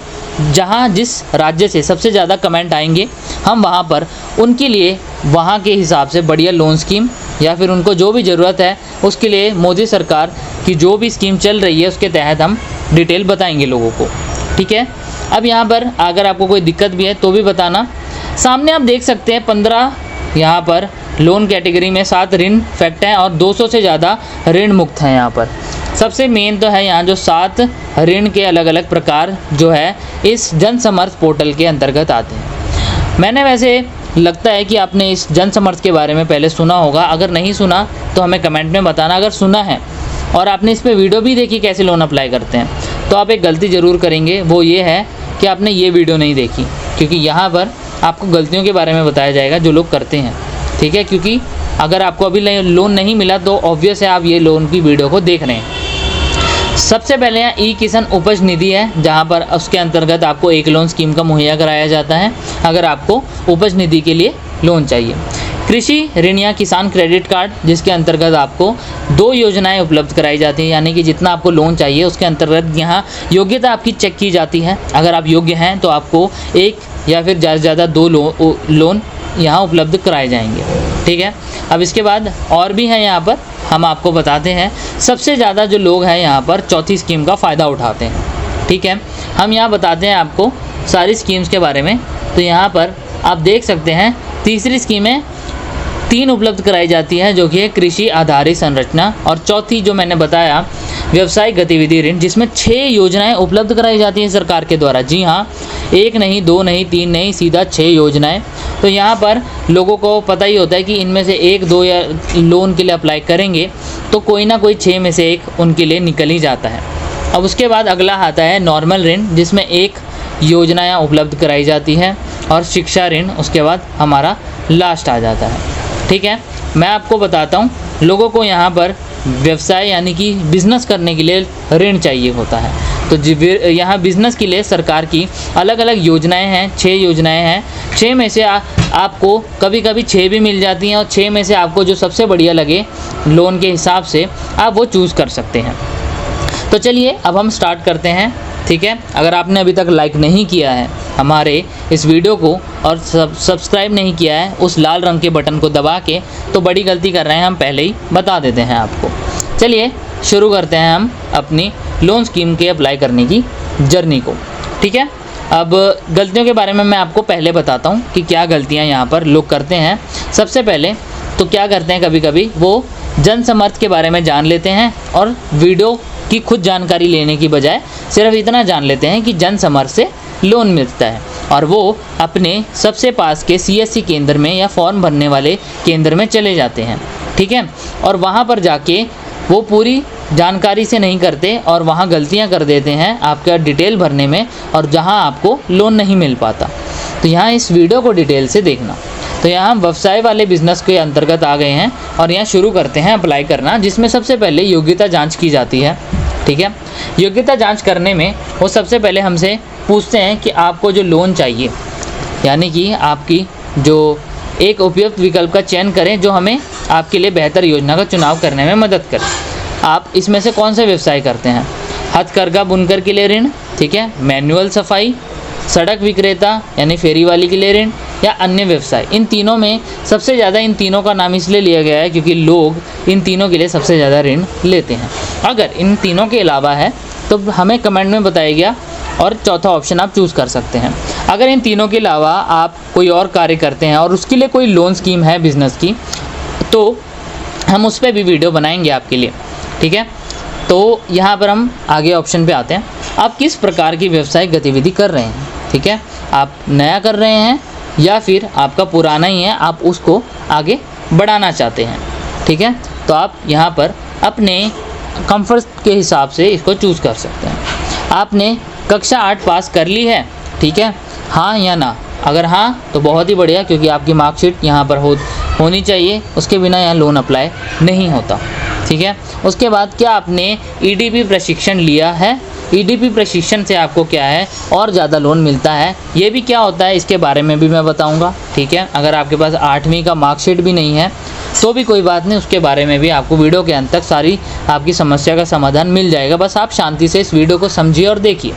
जहाँ जिस राज्य से सबसे ज़्यादा कमेंट आएंगे, हम वहाँ पर उनके लिए वहाँ के हिसाब से बढ़िया लोन स्कीम या फिर उनको जो भी ज़रूरत है उसके लिए मोदी सरकार की जो भी स्कीम चल रही है उसके तहत हम डिटेल बताएंगे लोगों को, ठीक है। अब यहाँ पर अगर आपको कोई दिक्कत भी है तो भी बताना। सामने आप देख सकते हैं 15 यहाँ पर लोन कैटेगरी में 7 ऋण फैक्ट हैं और 200 से ज़्यादा ऋण मुक्त हैं। यहाँ पर सबसे मेन तो है यहाँ जो 7 ऋण के अलग अलग प्रकार जो है इस जन समर्थ पोर्टल के अंतर्गत आते हैं। मैंने वैसे लगता है कि आपने इस जन समर्थ के बारे में पहले सुना होगा, अगर नहीं सुना तो हमें कमेंट में बताना। अगर सुना है और आपने इस पर वीडियो भी देखी कैसे लोन अप्लाई करते हैं, तो आप एक गलती ज़रूर करेंगे, वो ये है कि आपने ये वीडियो नहीं देखी, क्योंकि यहाँ पर आपको गलतियों के बारे में बताया जाएगा जो लोग करते हैं, ठीक है। क्योंकि अगर आपको अभी लोन नहीं मिला तो ऑब्वियस है आप ये लोन की वीडियो को देख रहे हैं। सबसे पहले यहाँ ई-किसान उपज निधि है, जहाँ पर उसके अंतर्गत आपको एक लोन स्कीम का मुहैया कराया जाता है अगर आपको उपज निधि के लिए लोन चाहिए। कृषि ऋण या किसान क्रेडिट कार्ड, जिसके अंतर्गत आपको 2 योजनाएं उपलब्ध कराई जाती हैं, यानी कि जितना आपको लोन चाहिए उसके अंतर्गत यहाँ योग्यता आपकी चेक की जाती है। अगर आप योग्य हैं तो आपको 1 या फिर ज़्यादा से ज़्यादा 2 लोन यहाँ उपलब्ध कराए जाएंगे, ठीक है। अब इसके बाद और भी हैं यहाँ पर, हम आपको बताते हैं। सबसे ज़्यादा जो लोग हैं यहाँ पर चौथी स्कीम का फ़ायदा उठाते हैं, ठीक है। हम यहाँ बताते हैं आपको सारी स्कीम्स के बारे में। तो यहाँ पर आप देख सकते हैं तीसरी स्कीम है 3 उपलब्ध कराई जाती है, जो कि है कृषि आधारित संरचना, और चौथी जो मैंने बताया व्यवसायिक गतिविधि ऋण, जिसमें 6 योजनाएं उपलब्ध कराई जाती हैं सरकार के द्वारा। जी हाँ, 1 नहीं, 2 नहीं, 3 नहीं, सीधा 6 योजनाएं। तो यहाँ पर लोगों को पता ही होता है कि इनमें से 1, 2 या लोन के लिए अप्लाई करेंगे तो कोई ना कोई 6 में से 1 उनके लिए निकल ही जाता है। अब उसके बाद अगला आता है नॉर्मल ऋण, जिसमें 1 योजना यहाँ उपलब्ध कराई जाती है, और शिक्षा ऋण उसके बाद हमारा लास्ट आ जाता है, ठीक है। मैं आपको बताता हूँ, लोगों को यहाँ पर व्यवसाय यानी कि बिज़नेस करने के लिए ऋण चाहिए होता है। तो यहाँ बिज़नेस के लिए सरकार की अलग अलग योजनाएं हैं, 6 योजनाएं हैं। 6 में से आपको कभी कभी 6 भी मिल जाती हैं, और 6 में से आपको जो सबसे बढ़िया लगे लोन के हिसाब से आप वो चूज़ कर सकते हैं। तो चलिए अब हम स्टार्ट करते हैं, ठीक है। अगर आपने अभी तक लाइक नहीं किया है हमारे इस वीडियो को और सब्सक्राइब नहीं किया है उस लाल रंग के बटन को दबा के, तो बड़ी गलती कर रहे हैं, हम पहले ही बता देते हैं आपको। चलिए शुरू करते हैं हम अपनी लोन स्कीम के अप्लाई करने की जर्नी को, ठीक है। अब गलतियों के बारे में मैं आपको पहले बताता हूँ कि क्या गलतियाँ यहाँ पर लोग करते हैं। सबसे पहले तो क्या करते हैं, कभी कभी वो जन समर्थ के बारे में जान लेते हैं और वीडियो की खुद जानकारी लेने की बजाय सिर्फ इतना जान लेते हैं कि जन समर्थ से लोन मिलता है, और वो अपने सबसे पास के CSC केंद्र में या फॉर्म भरने वाले केंद्र में चले जाते हैं, ठीक है। और वहाँ पर जाके वो पूरी जानकारी से नहीं करते और वहाँ गलतियाँ कर देते हैं आपका डिटेल भरने में, और जहाँ आपको लोन नहीं मिल पाता। तो यहाँ इस वीडियो को डिटेल से देखना। तो यहाँ हम व्यवसाय वाले बिजनेस के अंतर्गत आ गए हैं और यहाँ शुरू करते हैं अप्लाई करना, जिसमें सबसे पहले योग्यता जांच की जाती है, ठीक है। योग्यता जांच करने में वो सबसे पहले हमसे पूछते हैं कि आपको जो लोन चाहिए, यानी कि आपकी जो एक उपयुक्त विकल्प का चयन करें जो हमें आपके लिए बेहतर योजना का चुनाव करने में मदद करे। आप इसमें से कौन सा व्यवसाय करते हैं? हथकरघा बुनकर के लिए ऋण, ठीक है, मैनुअल सफाई, सड़क विक्रेता यानी फेरी वाली के लिए ऋण, या अन्य व्यवसाय। इन तीनों में सबसे ज़्यादा इन तीनों का नाम इसलिए लिया गया है क्योंकि लोग इन तीनों के लिए सबसे ज़्यादा ऋण लेते हैं। अगर इन तीनों के अलावा है तो हमें कमेंट में बताया गया और चौथा ऑप्शन आप चूज़ कर सकते हैं। अगर इन तीनों के अलावा आप कोई और कार्य करते हैं और उसके लिए कोई लोन स्कीम है बिज़नेस की, तो हम उस पर भी वीडियो बनाएंगे आपके लिए, ठीक है। तो यहाँ पर हम आगे ऑप्शन पे आते हैं। आप किस प्रकार की व्यवसायिक गतिविधि कर रहे हैं, ठीक है। आप नया कर रहे हैं या फिर आपका पुराना ही है, आप उसको आगे बढ़ाना चाहते हैं, ठीक है, तो आप यहाँ पर अपने कंफर्ट के हिसाब से इसको चूज़ कर सकते हैं। आपने कक्षा 8 पास कर ली है, ठीक है, हाँ या ना? अगर हाँ तो बहुत ही बढ़िया, क्योंकि आपकी मार्कशीट यहाँ पर होनी चाहिए, उसके बिना यहाँ लोन अप्लाई नहीं होता, ठीक है। उसके बाद क्या आपने ईडीपी प्रशिक्षण लिया है? ईडीपी प्रशिक्षण से आपको क्या है और ज़्यादा लोन मिलता है, ये भी क्या होता है इसके बारे में भी मैं बताऊंगा, ठीक है। अगर आपके पास 8वीं का मार्कशीट भी नहीं है तो भी कोई बात नहीं, उसके बारे में भी आपको वीडियो के अंत तक सारी आपकी समस्या का समाधान मिल जाएगा। बस आप शांति से इस वीडियो को समझिए और देखिए।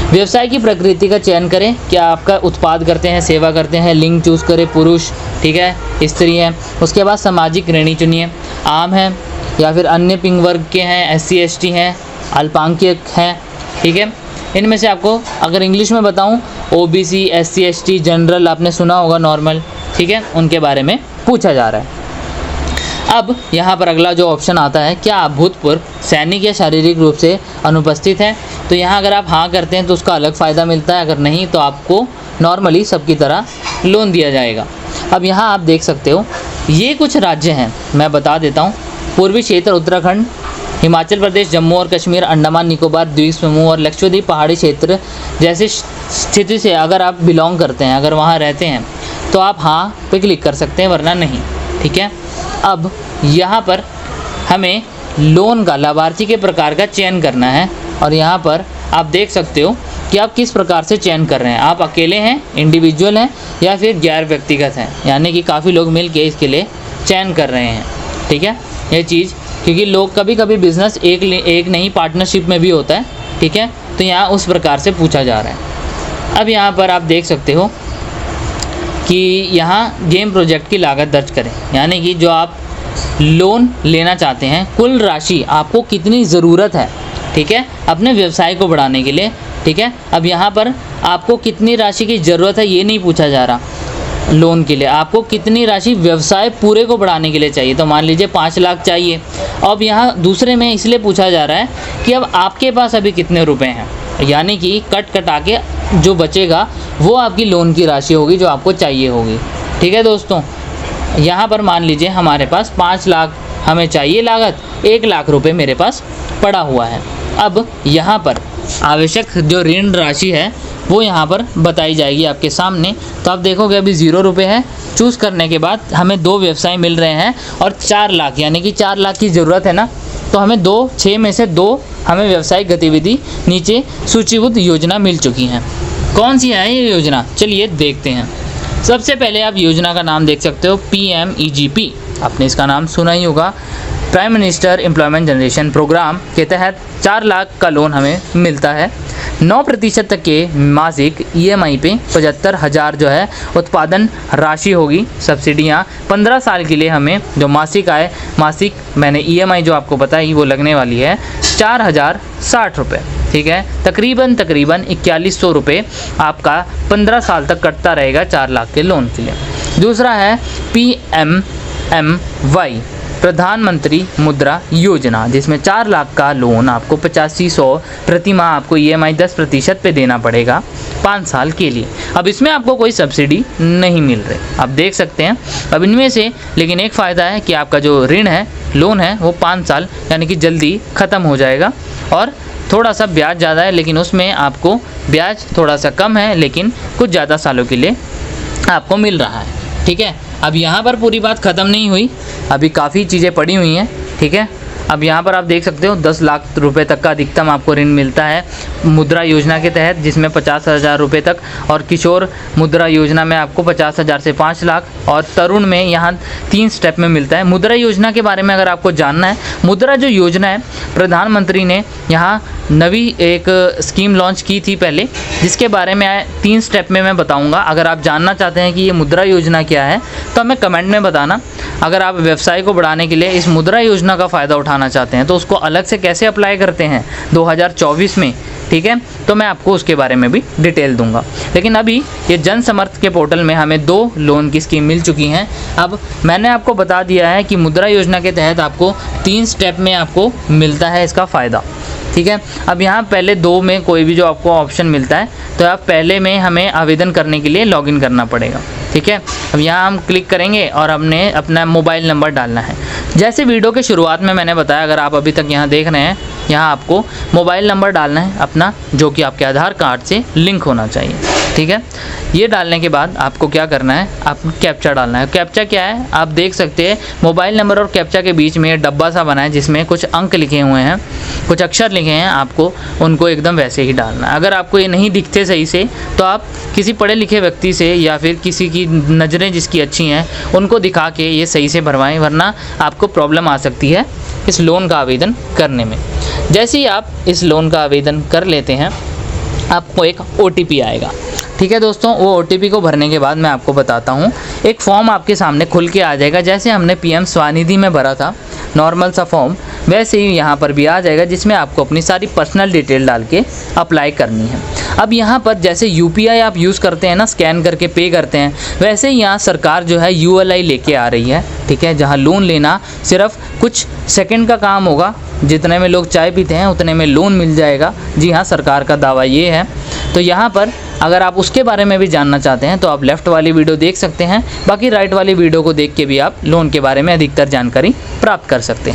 व्यवसाय की प्रकृति का चयन करें, क्या आपका उत्पाद करते हैं, सेवा करते हैं, लिंग चूज़ करें, पुरुष, ठीक है, स्त्री है। उसके बाद सामाजिक श्रेणी चुनिए, आम है या फिर अन्य पिंग वर्ग के हैं, SC ST हैं, अल्पसंख्यक हैं, ठीक है। इनमें से आपको अगर इंग्लिश में बताऊं OBC, SC ST, जनरल आपने सुना होगा, नॉर्मल, ठीक है, उनके बारे में पूछा जा रहा है। अब यहाँ पर अगला जो ऑप्शन आता है, क्या आप भूतपूर्व सैनिक या शारीरिक रूप से अनुपस्थित हैं? तो यहाँ अगर आप हाँ करते हैं तो उसका अलग फ़ायदा मिलता है, अगर नहीं तो आपको नॉर्मली सबकी तरह लोन दिया जाएगा। अब यहाँ आप देख सकते हो ये कुछ राज्य हैं, मैं बता देता हूँ। पूर्वी क्षेत्र उत्तराखंड, हिमाचल प्रदेश, जम्मू और कश्मीर, अंडमान निकोबार द्वीप समूह और लक्षद्वीप पहाड़ी क्षेत्र जैसी स्थिति से अगर आप बिलोंग करते हैं, अगर वहाँ रहते हैं तो आप हाँ पे क्लिक कर सकते हैं, वरना नहीं, ठीक है। अब यहाँ पर हमें लोन का लाभार्थी के प्रकार का चयन करना है और यहाँ पर आप देख सकते हो कि आप किस प्रकार से चयन कर रहे हैं। आप अकेले हैं, इंडिविजुअल हैं या फिर गैर व्यक्तिगत हैं, यानी कि काफ़ी लोग मिल के इसके लिए चयन कर रहे हैं, ठीक है। ये चीज़ क्योंकि लोग कभी कभी बिज़नेस एक नहीं पार्टनरशिप में भी होता है, ठीक है, तो यहाँ उस प्रकार से पूछा जा रहा है। अब यहाँ पर आप देख सकते हो कि यहाँ गेम प्रोजेक्ट की लागत दर्ज करें, यानी कि जो आप लोन लेना चाहते हैं, कुल राशि आपको कितनी ज़रूरत है, ठीक है, अपने व्यवसाय को बढ़ाने के लिए, ठीक है। अब यहाँ पर आपको कितनी राशि की ज़रूरत है ये नहीं पूछा जा रहा, लोन के लिए आपको कितनी राशि व्यवसाय पूरे को बढ़ाने के लिए चाहिए। तो मान लीजिए 5 लाख चाहिए। अब यहाँ दूसरे में इसलिए पूछा जा रहा है कि अब आपके पास अभी कितने रुपए हैं, यानी कि कटा के जो बचेगा वो आपकी लोन की राशि होगी जो आपको चाहिए होगी, ठीक है दोस्तों। यहाँ पर मान लीजिए हमारे पास 5 लाख हमें चाहिए लागत, 1 लाख रुपए मेरे पास पड़ा हुआ है। अब यहाँ पर आवश्यक जो ऋण राशि है वो यहाँ पर बताई जाएगी आपके सामने। तो आप देखोगे अभी 0 रुपये है। चूज़ करने के बाद हमें 2 व्यवसाय मिल रहे हैं और 4 लाख, यानी कि 4 लाख की ज़रूरत है ना, तो हमें 6 में से 2 हमें व्यवसायिक गतिविधि नीचे सूचीबद्ध योजना मिल चुकी हैं। कौन सी है ये योजना, चलिए देखते हैं। सबसे पहले आप योजना का नाम देख सकते हो, PMEGP, आपने इसका नाम सुना ही होगा, prime minister employment generation programme के तहत 4 लाख का लोन हमें मिलता है। 9% तक के मासिक EMI पे 75,000 जो है उत्पादन राशि होगी। सब्सिडियाँ 15 साल के लिए हमें जो मासिक आय, मासिक मैंने EMI जो आपको बताई वो लगने वाली है 4,060 रुपये, ठीक है। तकरीबन 4100 रुपये आपका 15 साल तक कटता रहेगा 4 लाख के लोन के लिए। दूसरा है PMMY, प्रधानमंत्री मुद्रा योजना, जिसमें 4 लाख का लोन आपको 8500 प्रति माह आपको EMI 10% पे देना पड़ेगा 5 साल के लिए। अब इसमें आपको कोई सब्सिडी नहीं मिल रही, आप देख सकते हैं। अब इनमें से लेकिन एक फ़ायदा है कि आपका जो ऋण है, लोन है, वो 5 साल यानी कि जल्दी ख़त्म हो जाएगा और थोड़ा सा ब्याज ज़्यादा है, लेकिन उसमें आपको ब्याज थोड़ा सा कम है, लेकिन कुछ ज़्यादा सालों के लिए आपको मिल रहा है, ठीक है। अब यहाँ पर पूरी बात ख़त्म नहीं हुई, अभी काफ़ी चीज़ें पड़ी हुई हैं, ठीक है। अब यहाँ पर आप देख सकते हो 10 लाख रुपए तक का अधिकतम आपको ऋण मिलता है मुद्रा योजना के तहत, जिसमें 50,000 रुपये तक, और किशोर मुद्रा योजना में आपको 50,000 से 5 लाख, और तरुण में यहाँ 3 स्टेप में मिलता है। मुद्रा योजना के बारे में अगर आपको जानना है, मुद्रा जो योजना है प्रधानमंत्री ने यहाँ नवी एक स्कीम लॉन्च की थी पहले, जिसके बारे में 3 स्टेप में मैं बताऊंगा। अगर आप जानना चाहते हैं कि ये मुद्रा योजना क्या है तो हमें कमेंट में बताना। अगर आप व्यवसाय को बढ़ाने के लिए इस मुद्रा योजना का फ़ायदा उठाना चाहते हैं तो उसको अलग से कैसे अप्लाई करते हैं 2024 में, ठीक है, तो मैं आपको उसके बारे में भी डिटेल दूंगा। लेकिन अभी ये जन समर्थ के पोर्टल में हमें 2 लोन की स्कीम मिल चुकी हैं। अब मैंने आपको बता दिया है कि मुद्रा योजना के तहत आपको 3 स्टेप में आपको मिलता है इसका फ़ायदा, ठीक है। अब यहाँ पहले 2 में कोई भी जो आपको ऑप्शन मिलता है तो आप पहले में हमें आवेदन करने के लिए लॉगिन करना पड़ेगा, ठीक है। अब यहाँ हम क्लिक करेंगे और हमने अपना मोबाइल नंबर डालना है। जैसे वीडियो के शुरुआत में मैंने बताया, अगर आप अभी तक यहाँ देख रहे हैं, यहाँ आपको मोबाइल नंबर डालना है अपना, जो कि आपके आधार कार्ड से लिंक होना चाहिए, ठीक है। ये डालने के बाद आपको क्या करना है, आपको कैप्चा डालना है। कैप्चा क्या है, आप देख सकते हैं मोबाइल नंबर और कैप्चा के बीच में डब्बा सा बना है जिसमें कुछ अंक लिखे हुए हैं, कुछ अक्षर लिखे हैं, आपको उनको एकदम वैसे ही डालना है। अगर आपको ये नहीं दिखते सही से तो आप किसी पढ़े लिखे व्यक्ति से या फिर किसी की नज़रें जिसकी अच्छी हैं उनको दिखा के ये सही से भरवाएं, वरना आपको प्रॉब्लम आ सकती है इस लोन का आवेदन करने में। जैसे ही आप इस लोन का आवेदन कर लेते हैं, आपको एक OTP आएगा, ठीक है दोस्तों। वो OTP को भरने के बाद मैं आपको बताता हूँ, एक फॉर्म आपके सामने खुल के आ जाएगा। जैसे हमने PM स्वनिधि में भरा था नॉर्मल सा फॉर्म, वैसे ही यहाँ पर भी आ जाएगा, जिसमें आपको अपनी सारी पर्सनल डिटेल डाल के अप्लाई करनी है। अब यहाँ पर जैसे UPI आप यूज़ करते हैं ना, स्कैन करके पे करते हैं, वैसे ही यहाँ सरकार जो है ULI लेके आ रही है, ठीक है, जहाँ लोन लेना सिर्फ कुछ सेकंड का काम होगा, जितने में लोग चाय पीते हैं उतने में लोन मिल जाएगा। जी हाँ, सरकार का दावा ये है। तो यहाँ पर अगर आप उसके बारे में भी जानना चाहते हैं तो आप लेफ़्ट वाली वीडियो देख सकते हैं, बाकी राइट वाली वीडियो को देख के भी आप लोन के बारे में अधिकतर जानकारी प्राप्त कर सकते हैं।